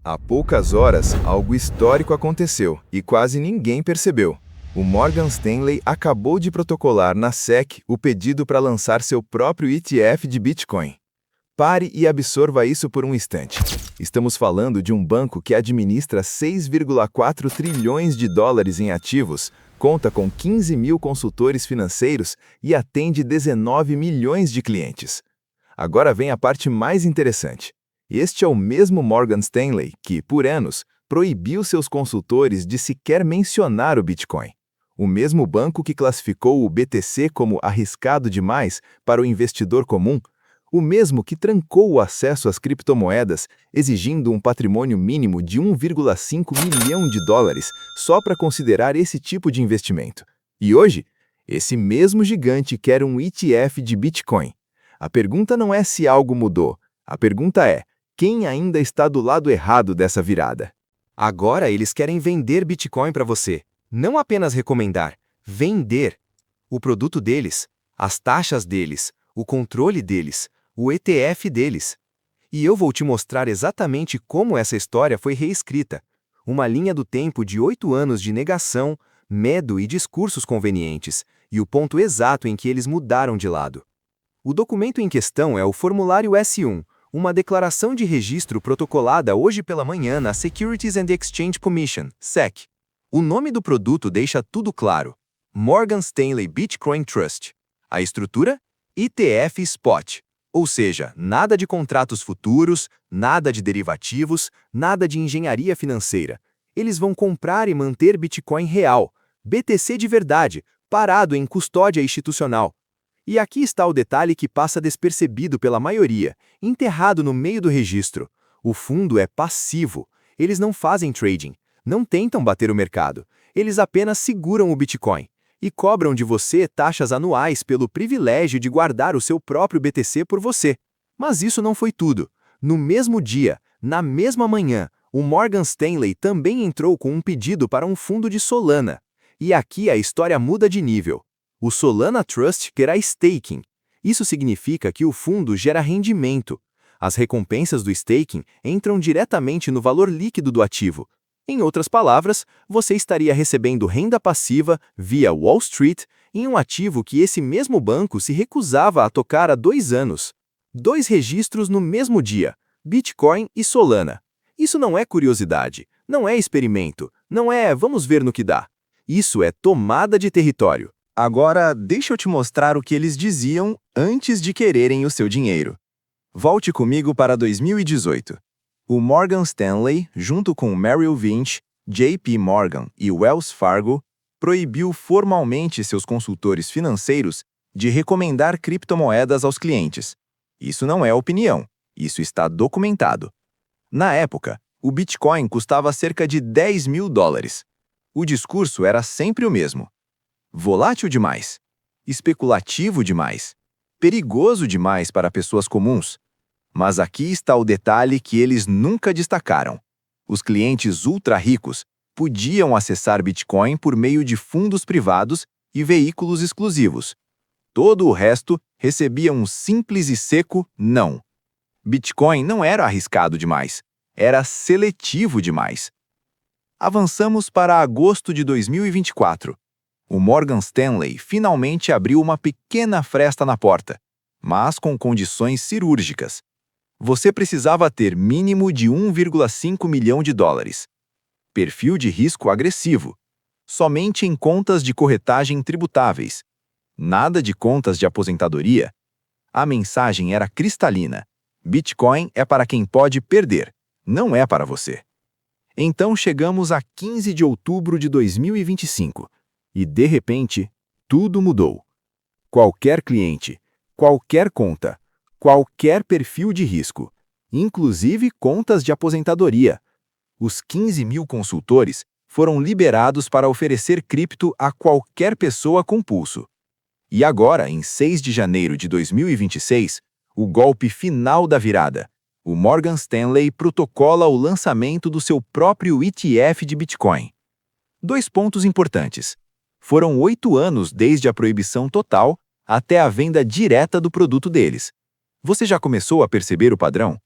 Há poucas horas, algo histórico aconteceu e quase ninguém percebeu. O Morgan Stanley acabou de protocolar na SEC o pedido para lançar seu próprio ETF de Bitcoin. Pare e absorva isso por um instante. Estamos falando de um banco que administra 6,4 trilhões de dólares em ativos, conta com 15 mil consultores financeiros e atende 19 milhões de clientes. Agora vem a parte mais interessante. Este é o mesmo Morgan Stanley que, por anos, proibiu seus consultores de sequer mencionar o Bitcoin. O mesmo banco que classificou o BTC como arriscado demais para o investidor comum, o mesmo que trancou o acesso às criptomoedas, exigindo um patrimônio mínimo de 1,5 milhão de dólares só para considerar esse tipo de investimento. E hoje, esse mesmo gigante quer um ETF de Bitcoin. A pergunta não é se algo mudou, a pergunta é: quem ainda está do lado errado dessa virada? Agora eles querem vender Bitcoin para você. Não apenas recomendar, vender. O produto deles, as taxas deles, o controle deles, o ETF deles. E eu vou te mostrar exatamente como essa história foi reescrita. Uma linha do tempo de 8 anos de negação, medo e discursos convenientes, e o ponto exato em que eles mudaram de lado. O documento em questão é o Formulário S1, uma declaração de registro protocolada hoje pela manhã na Securities and Exchange Commission, SEC. O nome do produto deixa tudo claro: Morgan Stanley Bitcoin Trust. A estrutura? ETF Spot. Ou seja, nada de contratos futuros, nada de derivativos, nada de engenharia financeira. Eles vão comprar e manter Bitcoin real, BTC de verdade, parado em custódia institucional. E aqui está o detalhe que passa despercebido pela maioria, enterrado no meio do registro. O fundo é passivo. Eles não fazem trading, não tentam bater o mercado. Eles apenas seguram o Bitcoin e cobram de você taxas anuais pelo privilégio de guardar o seu próprio BTC por você. Mas isso não foi tudo. No mesmo dia, na mesma manhã, o Morgan Stanley também entrou com um pedido para um fundo de Solana. E aqui a história muda de nível. O Solana Trust quer staking. Isso significa que o fundo gera rendimento. As recompensas do staking entram diretamente no valor líquido do ativo. Em outras palavras, você estaria recebendo renda passiva via Wall Street em um ativo que esse mesmo banco se recusava a tocar há 2 anos. 2 registros no mesmo dia, Bitcoin e Solana. Isso não é curiosidade, não é experimento, não é vamos ver no que dá. Isso é tomada de território. Agora, deixa eu te mostrar o que eles diziam antes de quererem o seu dinheiro. Volte comigo para 2018. O Morgan Stanley, junto com Merrill Lynch, JP Morgan e Wells Fargo, proibiu formalmente seus consultores financeiros de recomendar criptomoedas aos clientes. Isso não é opinião, isso está documentado. Na época, o Bitcoin custava cerca de 10 mil dólares. O discurso era sempre o mesmo: volátil demais, especulativo demais, perigoso demais para pessoas comuns. Mas aqui está o detalhe que eles nunca destacaram. Os clientes ultra-ricos podiam acessar Bitcoin por meio de fundos privados e veículos exclusivos. Todo o resto recebia um simples e seco não. Bitcoin não era arriscado demais, era seletivo demais. Avançamos para agosto de 2024. O Morgan Stanley finalmente abriu uma pequena fresta na porta, mas com condições cirúrgicas. Você precisava ter mínimo de 1,5 milhão de dólares. Perfil de risco agressivo. Somente em contas de corretagem tributáveis. Nada de contas de aposentadoria. A mensagem era cristalina: Bitcoin é para quem pode perder, não é para você. Então chegamos a 15 de outubro de 2025. E, de repente, tudo mudou. Qualquer cliente, qualquer conta, qualquer perfil de risco, inclusive contas de aposentadoria. Os 15 mil consultores foram liberados para oferecer cripto a qualquer pessoa com pulso. E agora, em 6 de janeiro de 2026, o golpe final da virada. O Morgan Stanley protocola o lançamento do seu próprio ETF de Bitcoin. 2 pontos importantes. Foram 8 anos desde a proibição total até a venda direta do produto deles. Você já começou a perceber o padrão?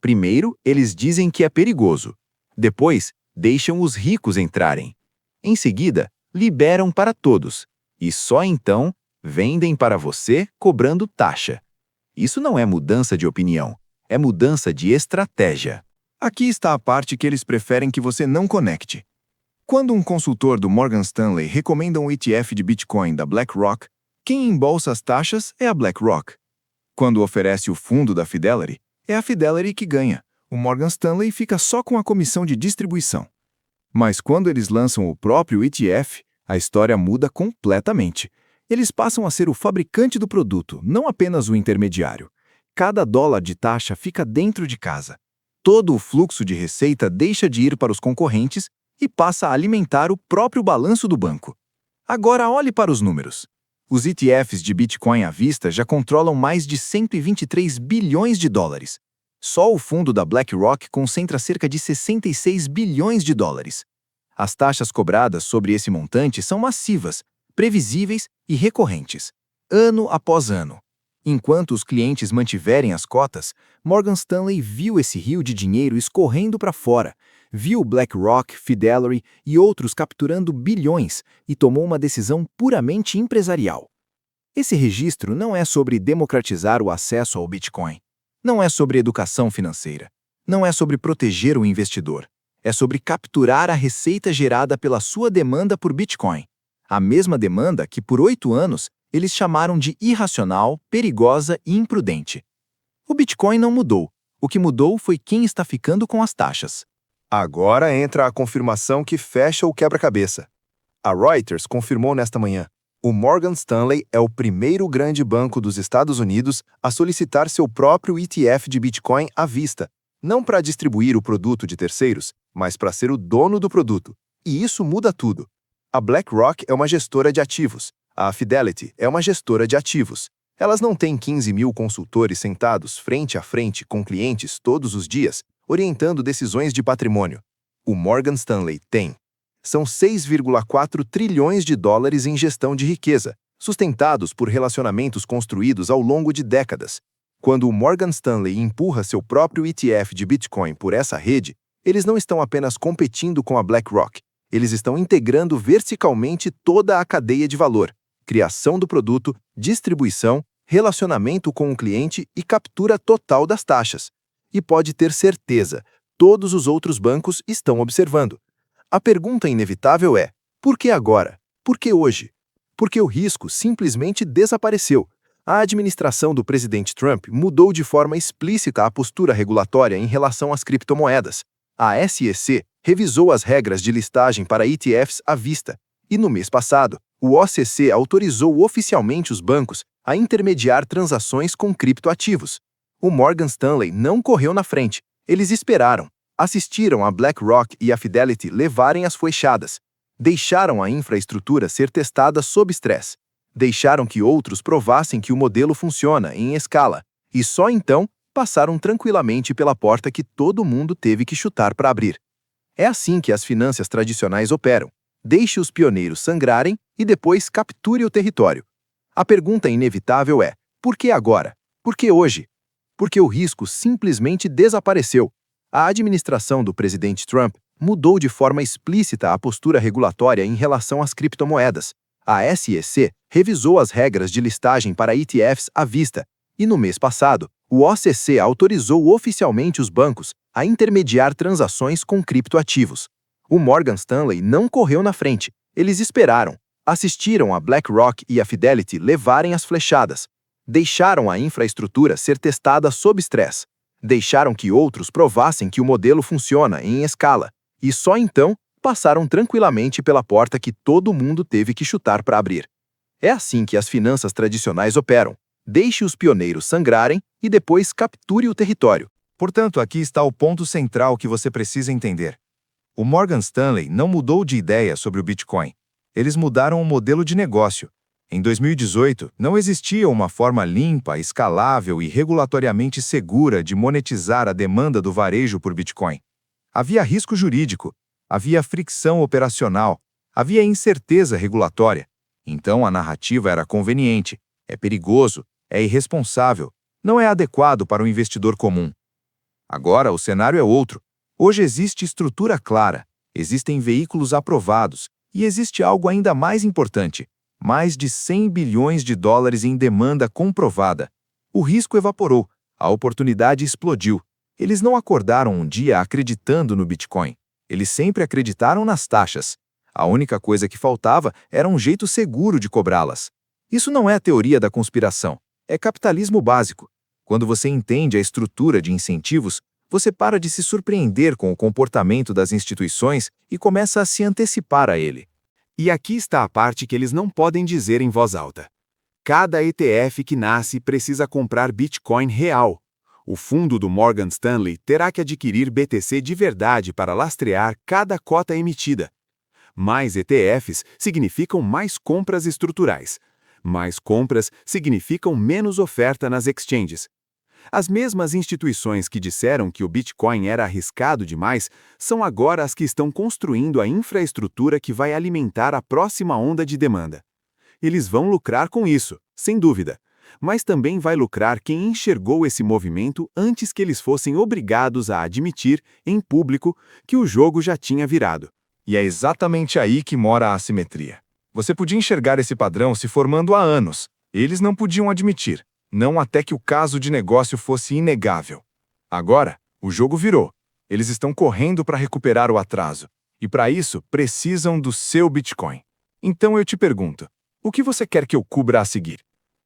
Primeiro, eles dizem que é perigoso. Depois, deixam os ricos entrarem. Em seguida, liberam para todos. E só então, vendem para você cobrando taxa. Isso não é mudança de opinião, é mudança de estratégia. Aqui está a parte que eles preferem que você não conecte. Quando um consultor do Morgan Stanley recomenda um ETF de Bitcoin da BlackRock, quem embolsa as taxas é a BlackRock. Quando oferece o fundo da Fidelity, é a Fidelity que ganha. O Morgan Stanley fica só com a comissão de distribuição. Mas quando eles lançam o próprio ETF, a história muda completamente. Eles passam a ser o fabricante do produto, não apenas o intermediário. Cada dólar de taxa fica dentro de casa. Todo o fluxo de receita deixa de ir para os concorrentes e passa a alimentar o próprio balanço do banco. Agora olhe para os números. Os ETFs de Bitcoin à vista já controlam mais de 123 bilhões de dólares. Só o fundo da BlackRock concentra cerca de 66 bilhões de dólares. As taxas cobradas sobre esse montante são massivas, previsíveis e recorrentes, ano após ano. Enquanto os clientes mantiverem as cotas, Morgan Stanley viu esse rio de dinheiro escorrendo para fora, viu BlackRock, Fidelity e outros capturando bilhões e tomou uma decisão puramente empresarial. Esse registro não é sobre democratizar o acesso ao Bitcoin. Não é sobre educação financeira. Não é sobre proteger o investidor. É sobre capturar a receita gerada pela sua demanda por Bitcoin. A mesma demanda que, por 8 anos, eles chamaram de irracional, perigosa e imprudente. O Bitcoin não mudou. O que mudou foi quem está ficando com as taxas. Agora entra a confirmação que fecha o quebra-cabeça. A Reuters confirmou nesta manhã. O Morgan Stanley é o primeiro grande banco dos Estados Unidos a solicitar seu próprio ETF de Bitcoin à vista, não para distribuir o produto de terceiros, mas para ser o dono do produto. E isso muda tudo. A BlackRock é uma gestora de ativos. A Fidelity é uma gestora de ativos. Elas não têm 15 mil consultores sentados frente a frente com clientes todos os dias, orientando decisões de patrimônio. O Morgan Stanley tem. São 6,4 trilhões de dólares em gestão de riqueza, sustentados por relacionamentos construídos ao longo de décadas. Quando o Morgan Stanley empurra seu próprio ETF de Bitcoin por essa rede, eles não estão apenas competindo com a BlackRock, eles estão integrando verticalmente toda a cadeia de valor, criação do produto, distribuição, relacionamento com o cliente e captura total das taxas. E pode ter certeza, todos os outros bancos estão observando. A pergunta inevitável é: por que agora? Por que hoje? Porque o risco simplesmente desapareceu. A administração do presidente Trump mudou de forma explícita a postura regulatória em relação às criptomoedas. A SEC revisou as regras de listagem para ETFs à vista, e no mês passado, o OCC autorizou oficialmente os bancos a intermediar transações com criptoativos. O Morgan Stanley não correu na frente, eles esperaram, assistiram a BlackRock e a Fidelity levarem as flechadas, deixaram a infraestrutura ser testada sob estresse, deixaram que outros provassem que o modelo funciona em escala, e só então passaram tranquilamente pela porta que todo mundo teve que chutar para abrir. É assim que as finanças tradicionais operam. Deixe os pioneiros sangrarem e depois capture o território. A pergunta inevitável é: por que agora? Por que hoje? Porque o risco simplesmente desapareceu. A administração do presidente Trump mudou de forma explícita a postura regulatória em relação às criptomoedas. A SEC revisou as regras de listagem para ETFs à vista, e no mês passado, o OCC autorizou oficialmente os bancos a intermediar transações com criptoativos. O Morgan Stanley não correu na frente, eles esperaram, assistiram a BlackRock e a Fidelity levarem as flechadas, deixaram a infraestrutura ser testada sob estresse, deixaram que outros provassem que o modelo funciona em escala, e só então passaram tranquilamente pela porta que todo mundo teve que chutar para abrir. É assim que as finanças tradicionais operam. Deixe os pioneiros sangrarem e depois capture o território. Portanto, aqui está o ponto central que você precisa entender. O Morgan Stanley não mudou de ideia sobre o Bitcoin. Eles mudaram o modelo de negócio. Em 2018, não existia uma forma limpa, escalável e regulatoriamente segura de monetizar a demanda do varejo por Bitcoin. Havia risco jurídico, havia fricção operacional, havia incerteza regulatória. Então a narrativa era conveniente, é perigoso, é irresponsável, não é adequado para o investidor comum. Agora, o cenário é outro. Hoje existe estrutura clara, existem veículos aprovados e existe algo ainda mais importante: mais de 100 bilhões de dólares em demanda comprovada. O risco evaporou, a oportunidade explodiu. Eles não acordaram um dia acreditando no Bitcoin. Eles sempre acreditaram nas taxas. A única coisa que faltava era um jeito seguro de cobrá-las. Isso não é teoria da conspiração, é capitalismo básico. Quando você entende a estrutura de incentivos, você para de se surpreender com o comportamento das instituições e começa a se antecipar a ele. E aqui está a parte que eles não podem dizer em voz alta. Cada ETF que nasce precisa comprar Bitcoin real. O fundo do Morgan Stanley terá que adquirir BTC de verdade para lastrear cada cota emitida. Mais ETFs significam mais compras estruturais. Mais compras significam menos oferta nas exchanges. As mesmas instituições que disseram que o Bitcoin era arriscado demais são agora as que estão construindo a infraestrutura que vai alimentar a próxima onda de demanda. Eles vão lucrar com isso, sem dúvida, mas também vai lucrar quem enxergou esse movimento antes que eles fossem obrigados a admitir, em público, que o jogo já tinha virado. E é exatamente aí que mora a assimetria. Você podia enxergar esse padrão se formando há anos. Eles não podiam admitir, não até que o caso de negócio fosse inegável. Agora, o jogo virou. Eles estão correndo para recuperar o atraso. E para isso, precisam do seu Bitcoin. Então eu te pergunto, o que você quer que eu cubra a seguir?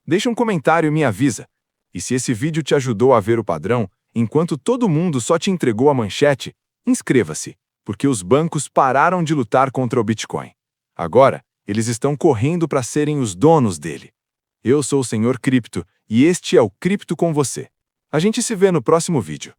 Deixa um comentário e me avisa. E se esse vídeo te ajudou a ver o padrão, enquanto todo mundo só te entregou a manchete, inscreva-se, porque os bancos pararam de lutar contra o Bitcoin. Agora, eles estão correndo para serem os donos dele. Eu sou o Senhor Cripto, e este é o Cripto com você. A gente se vê no próximo vídeo.